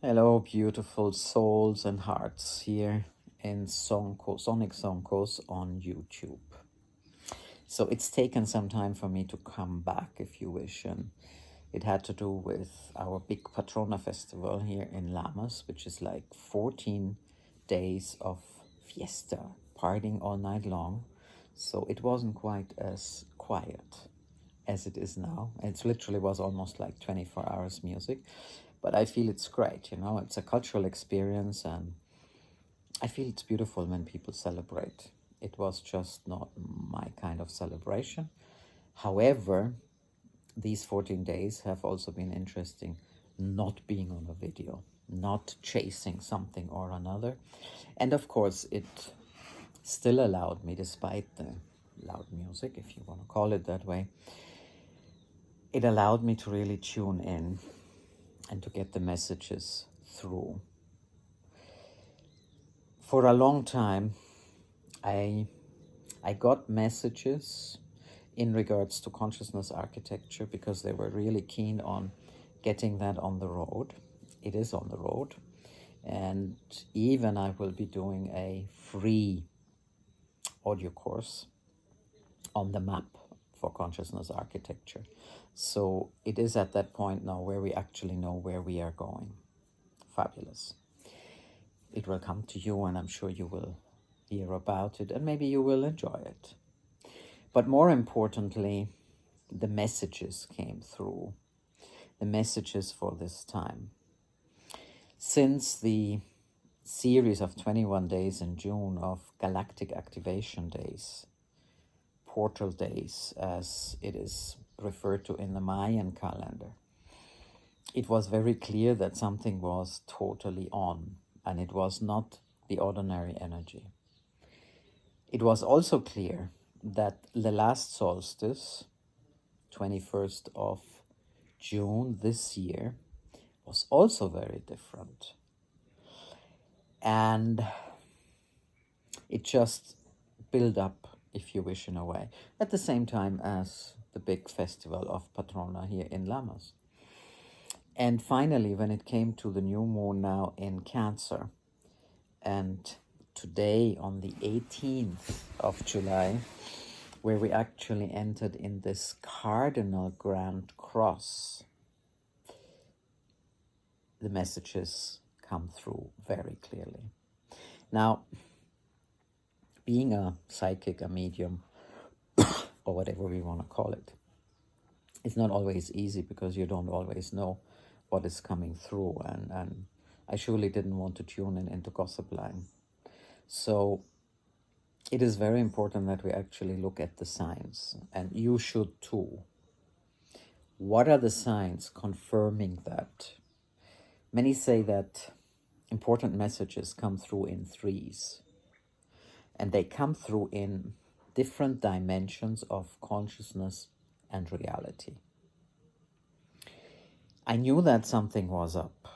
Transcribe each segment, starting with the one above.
Hello, beautiful souls and hearts here in Sonic Sonkos on YouTube. So it's taken some time for me to come back, if you wish, and it had to do with our big Patrona festival here in Lamas, which is like 14 days of fiesta, partying all night long. So it wasn't quite as quiet as it is now. It literally was almost like 24 hours music, but I feel it's great, it's a cultural experience, and I feel it's beautiful when people celebrate. It was just not my kind of celebration. However, these 14 days have also been interesting, not being on a video, not chasing something or another. And of course, it still allowed me, despite the loud music, if you want to call it that way, it allowed me to really tune in and to get the messages through. For a long time, I got messages in regards to consciousness architecture because they were really keen on getting that on the road. It is on the road. And even I will be doing a free audio course on the map for consciousness architecture. So it is at that point now where we actually know where we are going. Fabulous. It will come to you, and I'm sure you will hear about it, and maybe you will enjoy it. But more importantly, the messages came through, the messages for this time. Since the series of 21 days in June of galactic activation days, portal days, as it is referred to in the Mayan calendar, it was very clear that something was totally on, and it was not the ordinary energy. It was also clear that the last solstice, 21st of June this year, was also very different. And it just built up, if you wish, in a way, at the same time as the big festival of Patrona here in Lamas. And finally, when it came to the new moon now in Cancer, and today on the 18th of July, where we actually entered in this Cardinal Grand Cross, the messages come through very clearly. Now, being a psychic, a medium, or whatever we want to call it, it's not always easy because you don't always know what is coming through, and I surely didn't want to tune in into gossip line. So it is very important that we actually look at the signs, and you should too. What are the signs confirming that? Many say that important messages come through in threes, and they come through in different dimensions of consciousness and reality. I knew that something was up,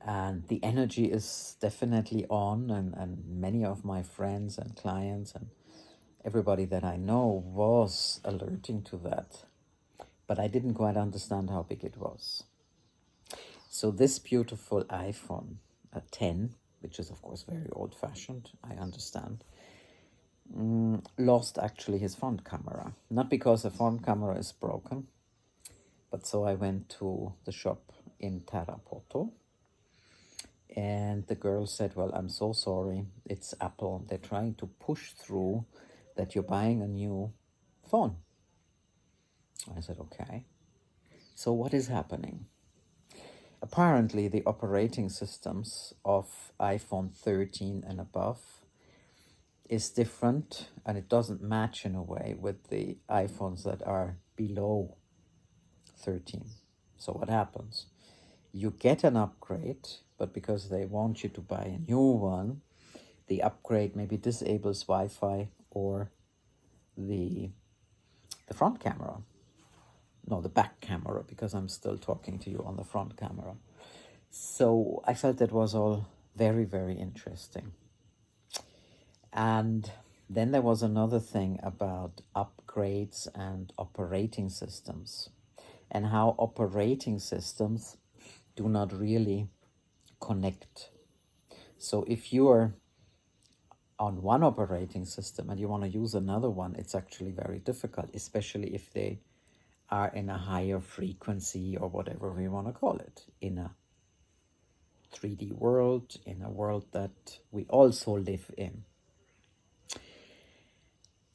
and the energy is definitely on, and many of my friends and clients and everybody that I know was alerting to that, but I didn't quite understand how big it was. So this beautiful iPhone 10, which is of course very old-fashioned, I understand, lost actually his front camera. Not because the front camera is broken, but so I went to the shop in Tarapoto, and the girl said, well, I'm so sorry, it's Apple. They're trying to push through that you're buying a new phone. I said, okay. So what is happening? Apparently, the operating systems of iPhone 13 and above is different, and it doesn't match in a way with the iPhones that are below 13. So what happens? You get an upgrade, but because they want you to buy a new one, the upgrade maybe disables Wi-Fi or the front camera. No, the back camera, because I'm still talking to you on the front camera. So I felt that was all very, very interesting. And then there was another thing about upgrades and operating systems, and how operating systems do not really connect. So if you're on one operating system and you want to use another one, it's actually very difficult, especially if they are in a higher frequency or whatever we want to call it, in a 3D world, in a world that we also live in.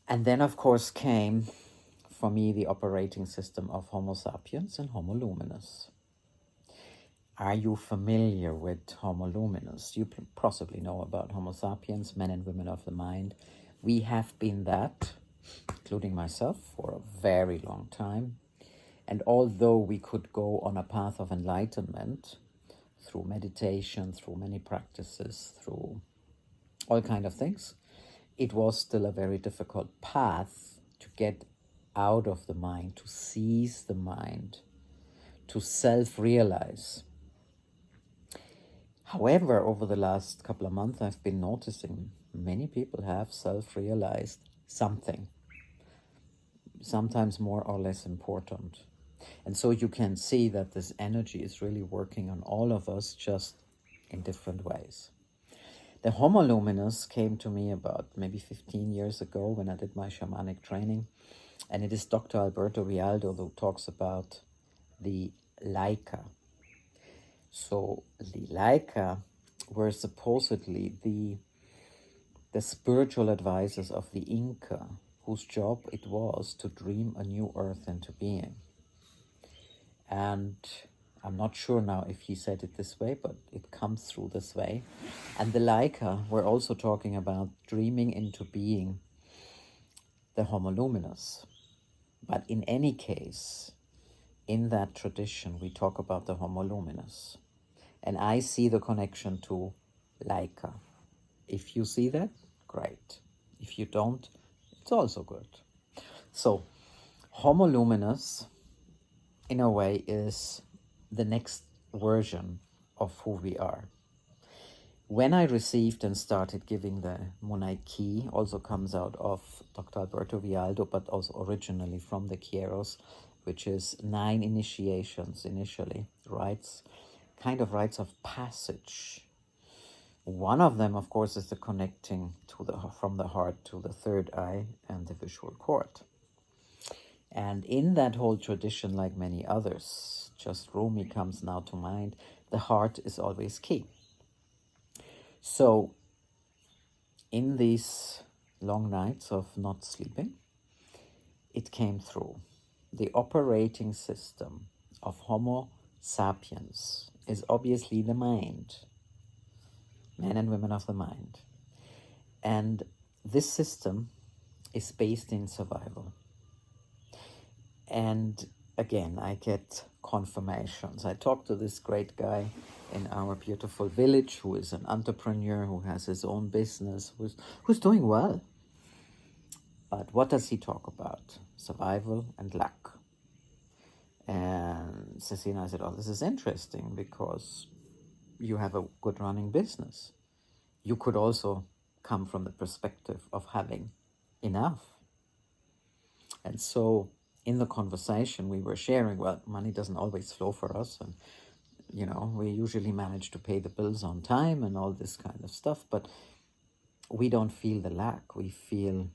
And then, of course, came for me the operating system of Homo sapiens and Homo luminous. Are you familiar with Homo luminous? You possibly know about Homo sapiens, men and women of the mind. We have been that, including myself, for a very long time. And although we could go on a path of enlightenment through meditation, through many practices, through all kind of things, it was still a very difficult path to get out of the mind, to seize the mind, to self-realize. However, over the last couple of months, I've been noticing many people have self-realized something, sometimes more or less important. And so you can see that this energy is really working on all of us, just in different ways. The Homo luminous came to me about maybe 15 years ago when I did my shamanic training. And it is Dr. Alberto Rialdo who talks about the Laika. So the Laika were supposedly the spiritual advisors of the Inca, whose job it was to dream a new earth into being. And I'm not sure now if he said it this way, but it comes through this way. And the Laika were also talking about dreaming into being the Homo luminous. But in any case, in that tradition, we talk about the Homo luminous. And I see the connection to Laika. If you see that, great. If you don't, it's also good. So, Homo luminous, in a way, is the next version of who we are. When I received and started giving the Monai Key, also comes out of Dr. Alberto Rialdo, but also originally from the Kieros, which is 9 initiations initially, rites of passage. One of them, of course, is the connecting from the heart to the third eye and the visual cord. And in that whole tradition, like many others, just Rumi comes now to mind, the heart is always key. So, in these long nights of not sleeping, it came through. The operating system of Homo sapiens is obviously the mind, men and women of the mind. And this system is based in survival. And again, I get confirmations. I talked to this great guy in our beautiful village who is an entrepreneur, who has his own business, who's doing well. But what does he talk about? Survival and luck. And Cecina said, oh, this is interesting because you have a good running business. You could also come from the perspective of having enough. And so in the conversation we were sharing, well, money doesn't always flow for us. And, we usually manage to pay the bills on time and all this kind of stuff. But we don't feel the lack. We feel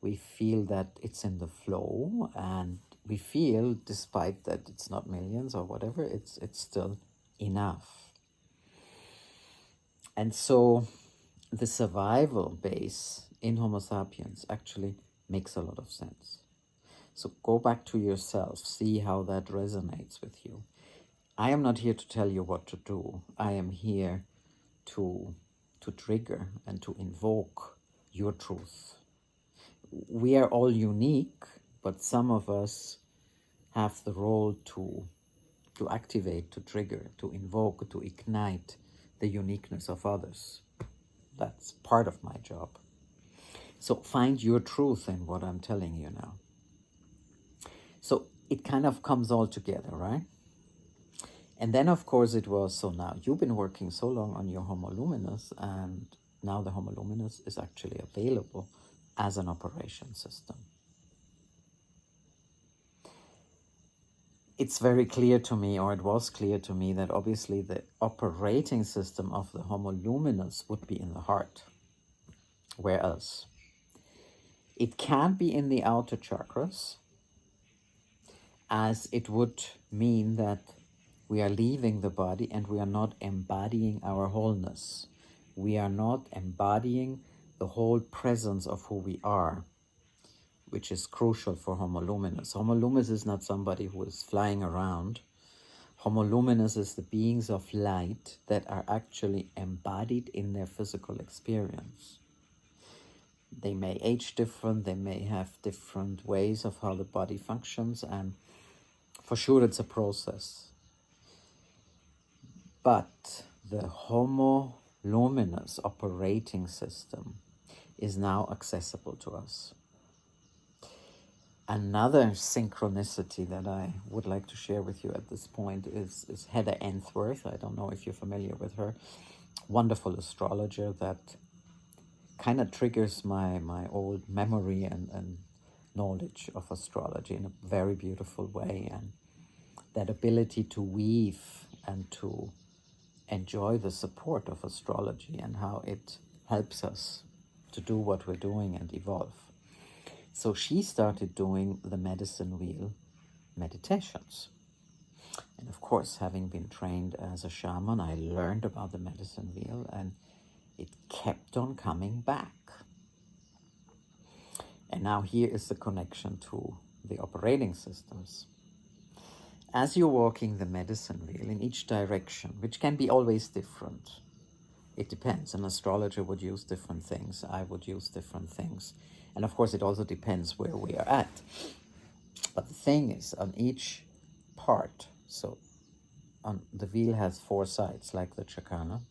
that it's in the flow, and we feel, despite that it's not millions or whatever, it's still enough. And so the survival base in Homo sapiens actually makes a lot of sense. So go back to yourself, see how that resonates with you. I am not here to tell you what to do. I am here to trigger and to invoke your truth. We are all unique, but some of us have the role to activate, to trigger, to invoke, to ignite the uniqueness of others. That's part of my job. So find your truth in what I'm telling you now. So it kind of comes all together, right? And then, of course, it was, so now you've been working so long on your Homo luminous, and now the Homo luminous is actually available as an operation system. it's very clear to me, or it was clear to me, that obviously the operating system of the Homo luminous would be in the heart. Where else? It can be in the outer chakras, as it would mean that we are leaving the body and we are not embodying our wholeness. We are not embodying the whole presence of who we are, which is crucial for Homo luminous. Homo luminous is not somebody who is flying around. Homo luminous is the beings of light that are actually embodied in their physical experience. They may age different, they may have different ways of how the body functions, and for sure it's a process. But the Homo luminous operating system is now accessible to us. Another synchronicity that I would like to share with you at this point is Heather Ainsworth. I don't know if you're familiar with her. Wonderful astrologer that kind of triggers my old memory and knowledge of astrology in a very beautiful way. And that ability to weave and to enjoy the support of astrology and how it helps us to do what we're doing and evolve. So she started doing the medicine wheel meditations. And of course, having been trained as a shaman, I learned about the medicine wheel, and it kept on coming back. And now here is the connection to the operating systems. As you're walking the medicine wheel in each direction, which can be always different, it depends. An astrologer would use different things. I would use different things. And of course, it also depends where we are at. But the thing is, on each part, so on the wheel has 4 sides, like the Chakana,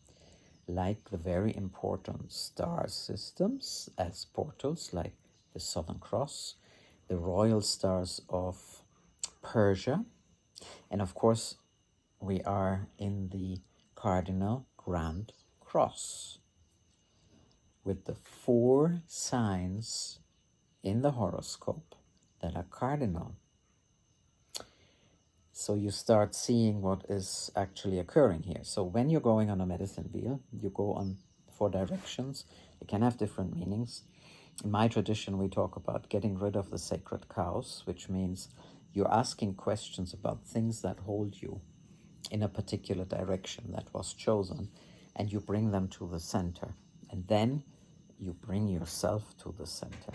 like the very important star systems as portals, like the Southern Cross, the royal stars of Persia, and of course, we are in the Cardinal Grand Cross, with the 4 signs in the horoscope that are cardinal. So you start seeing what is actually occurring here. So when you're going on a medicine wheel, you go on 4 directions. It can have different meanings. In my tradition, we talk about getting rid of the sacred cows, which means you're asking questions about things that hold you in a particular direction that was chosen, and you bring them to the center. And then you bring yourself to the center.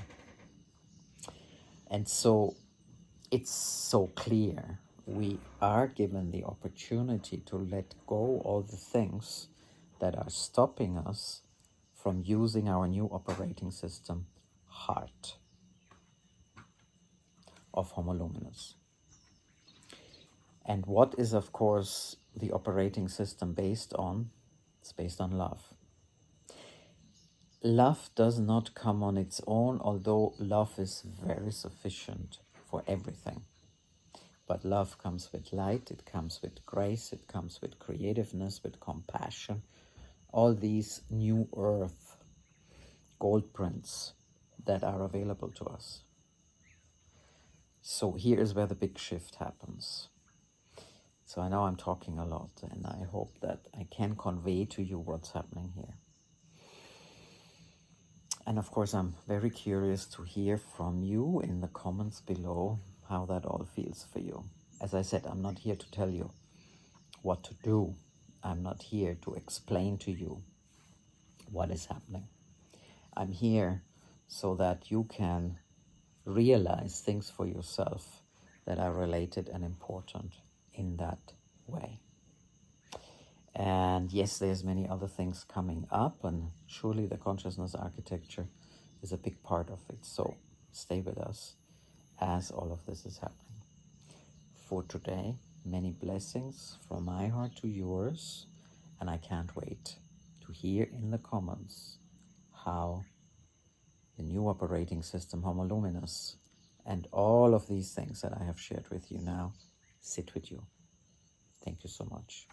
And so it's so clear. We are given the opportunity to let go all the things that are stopping us from using our new operating system, heart of Homo luminous. And what is, of course, the operating system based on? It's based on love. Love does not come on its own, although love is very sufficient for everything. But love comes with light, it comes with grace, it comes with creativeness, with compassion. All these new earth gold prints that are available to us. So here is where the big shift happens. So I know I'm talking a lot, and I hope that I can convey to you what's happening here. And of course, I'm very curious to hear from you in the comments below how that all feels for you. As I said, I'm not here to tell you what to do. I'm not here to explain to you what is happening. I'm here so that you can realize things for yourself that are related and important in that way. And yes, there's many other things coming up, and surely the consciousness architecture is a big part of it. So stay with us as all of this is happening. For today, many blessings from my heart to yours, and I can't wait to hear in the comments how the new operating system, Homo luminous, and all of these things that I have shared with you now sit with you. Thank you so much.